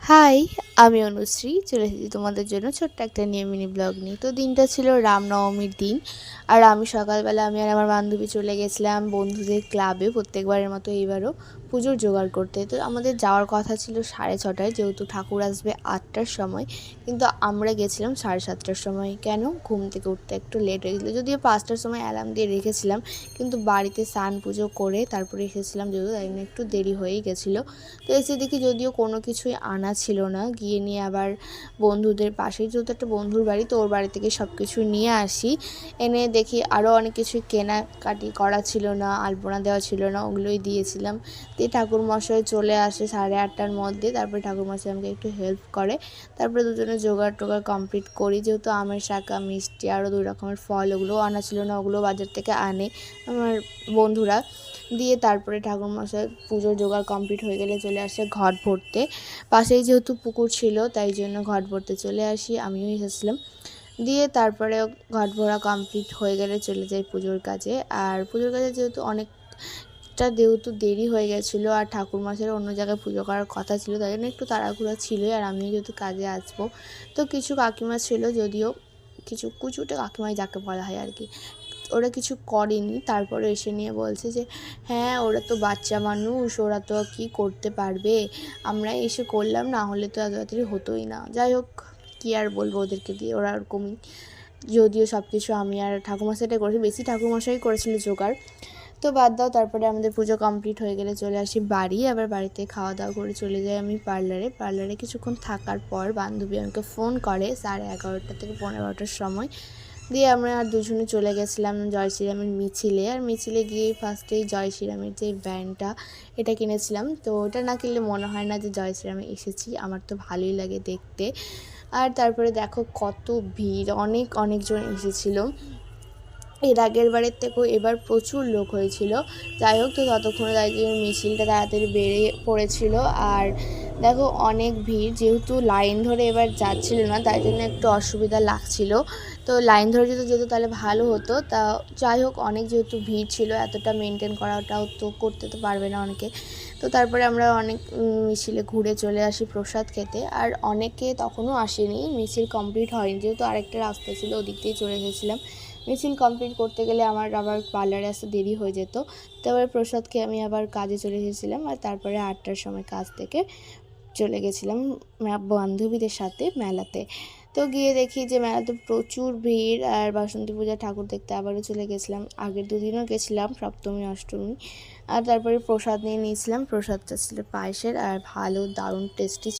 High, আমি অনুশ্রী চলে এসেছি তোমাদের জন্য ছোট্ট একটা নিয়ে মিনি ব্লগ নিয়ে। তো দিনটা ছিল রামনবমীর দিন। আর আমি সকালবেলা আমি আর আমার বান্ধবী চলে গেছিলাম বন্ধুদের ক্লাবে প্রত্যেকবারের মতো এইবারও পুজোর জোগাড় করতে। তো আমাদের যাওয়ার কথা ছিল 6:30টায়, যেহেতু ঠাকুর আসবে 8টার সময়, কিন্তু আমরা গেছিলাম 7:30টার সময়। কেন? ঘুম থেকে উঠতে একটু লেট হয়ে গেছিলো, যদিও 5টার সময় অ্যালার্ম দিয়ে রেখেছিলাম, কিন্তু বাড়িতে স্নান পুজো করে তারপরে এসেছিলাম, যেহেতু তাই জন্য একটু দেরি হয়েই গেছিলো। তো এসে দেখি যদিও কোনো কিছুই আনা ছিল না, গিয়ে নিয়ে আবার বন্ধুদের পাশেই যেহেতু একটা বন্ধুর বাড়ি, তো ওর বাড়ি থেকে সব কিছু নিয়ে আসি। এনে দেখি আরও অনেক কিছুই কেনাকাটি করা ছিল না, আলপনা দেওয়া ছিল না, ওগুলোই দিয়েছিলাম। দিয়ে ঠাকুরমশাই চলে আসে 8:30টার মধ্যে। তারপরে ঠাকুরমশাই আমাকে একটু হেল্প করে। তারপরে দুজনে জোগাড় টোগাড় কমপ্লিট করি, যেহেতু আমের শাঁকা, মিষ্টি, আরও 2 রকমের ফল, ওগুলোও আনা ছিল না, ওগুলো বাজার থেকে আনে আমার বন্ধুরা। দিয়ে তারপরে ঠাকুরমশাই পুজোর জোগাড় কমপ্লিট হয়ে গেলে চলে আসে ঘট ভরতে। পাশেই যেহেতু পুকুর ছিল তাই জন্য ঘট ভরতে চলে আসি, আমিও এসেছিলাম। দিয়ে তারপরে ঘট ভরা কমপ্লিট হয়ে গেলে চলে যাই পুজোর কাজে। আর পুজোর কাজে যেহেতু দেরি হয়ে গেছিলো, আর ঠাকুরমশাইয়ের অন্য জায়গায় পুজো করার কথা ছিল, তাই জন্য একটু তাড়াহুড়ো ছিলই। আর আমিও যেহেতু কাজে আসবো, তো কিছু কাকিমা ছিল, যদিও কিছু কুচুটে কাকিমাই যাকে বলা হয় আর কি, ওরা কিছু করেনি। তারপরে এসে নিয়ে বলছে যে হ্যাঁ, ওরা তো বাচ্চা মানুষ, ওরা তো কী করতে পারবে, আমরা এসে করলাম, না হলে তো এত তাড়াতাড়ি হতোই না। যাই হোক, কী আর বলবো ওদেরকে দিয়ে, ওরা ওরকমই। যদিও সব কিছু আমি আর ঠাকুরমশাইটাই করেছি, বেশি ঠাকুরমশাই করেছিল জোগাড়। তো বাদ দাও, তারপরে আমাদের পুজো কমপ্লিট হয়ে গেলে চলে আসি বাড়ি। আবার বাড়িতে খাওয়া দাওয়া করে চলে যাই আমি পার্লারে কিছুক্ষণ থাকার পর বান্ধবী আমাকে ফোন করে 11:30 থেকে 11:15টার সময়। দিয়ে আমরা আর দুজনে চলে গেছিলাম জয় শ্রীরামের মিছিলে। আর মিছিলে গিয়ে ফার্স্টেই জয় শ্রীরামের যে ব্যান্ডটা, এটা কিনেছিলাম। তো ওটা না কিনলে মনে হয় না যে জয় শ্রীরামে এসেছি, আমার তো ভালোই লাগে দেখতে। আর তারপরে দেখো কত ভিড়, অনেকজন এসেছিলো। এর আগের বারের থেকেও এবার প্রচুর লোক হয়েছিল। যাই হোক, তো ততক্ষণে তাই জন্য মিছিলটা তাড়াতাড়ি বেরিয়ে পড়েছিল। আর দেখো অনেক ভিড়, যেহেতু লাইন ধরে এবার যাচ্ছিল না, তাই জন্য একটু অসুবিধা লাগছিল। তো লাইন ধরে যেত তাহলে ভালো হতো। তা যাই হোক, অনেক যেহেতু ভিড় ছিল, এতটা মেনটেন করাটাও তো করতে তো পারবে না অনেকে। তো তারপরে আমরা অনেক মিছিলে ঘুরে চলে আসি প্রসাদ খেতে। আর অনেকে তখনও আসেনি, মিছিল কমপ্লিট হয়নি, যেহেতু আরেকটা রাস্তা ছিল, ওদিক দিয়েই চলে গেছিলাম। মিছিল কমপ্লিট করতে গেলে আমার আবার পার্লারে আসতে দেরি হয়ে যেত। তারপরে প্রসাদ খেয়ে আমি আবার কাজে চলে এসেছিলাম। আর তারপরে 8টার সময় কাজ থেকে চলে গেছিলাম বান্ধবীদের সাথে মেলাতে। তো গিয়ে দেখি যে মেলাতে প্রচুর ভিড়। আর বাসন্তী পূজার ঠাকুর দেখতে আবারও চলে গেছিলাম, আগের দুদিনও গেছিলাম, সপ্তমী অষ্টমী। আর তারপরে প্রসাদ নিয়ে নিয়েছিলাম, প্রসাদটা ছিল পায়েসের, আর ভালো দারুণ টেস্টি।